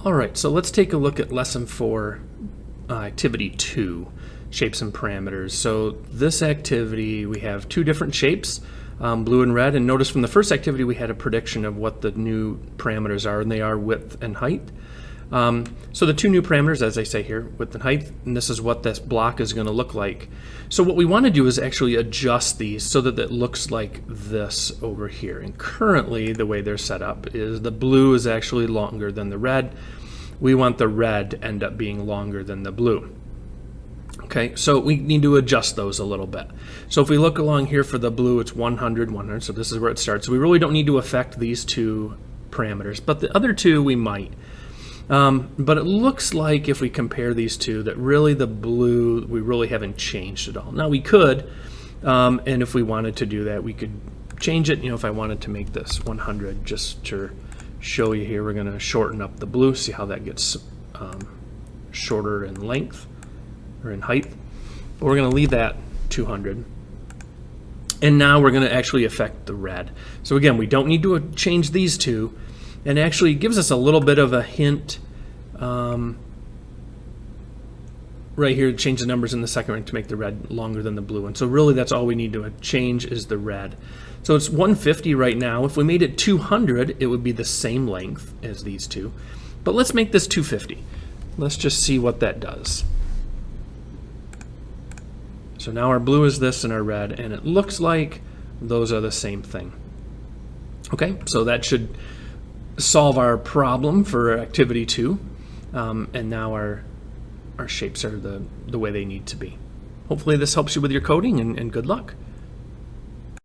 All right, so let's take a look at lesson 4, activity 2, shapes and parameters. So this activity, we have two different shapes, blue and red, and notice from the first activity we had a prediction of what the new parameters are, and they are width and height. So the two new parameters, as I say here, width and height, and this is what this block is going to look like. So what we want to do is actually adjust these so that it looks like this over here. And currently the way they're set up is the blue is actually longer than the red. We want the red to end up being longer than the blue. Okay, so we need to adjust those a little bit. So if we look along here for the blue, it's 100, 100, so this is where it starts. So we really don't need to affect these two parameters, but the other two we might. But it looks like if we compare these two that really the blue, we really haven't changed at all. Now we could, and if we wanted to do that, we could change it. You know, if I wanted to make this 100, just to show you here, we're going to shorten up the blue, see how that gets shorter in length or in height. But we're going to leave that 200. And now we're going to actually affect the red. So again, we don't need to change these two. And actually gives us a little bit of a hint right here to change the numbers in the second rank to make the red longer than the blue one. So really that's all we need to change is the red. So it's 150 right now. If we made it 200, it would be the same length as these two. But let's make this 250. Let's just see what that does. So now our blue is this and our red, and it looks like those are the same thing. Okay, so that should solve our problem for activity 2, and now our shapes are the way they need to be. Hopefully this helps you with your coding, and good luck.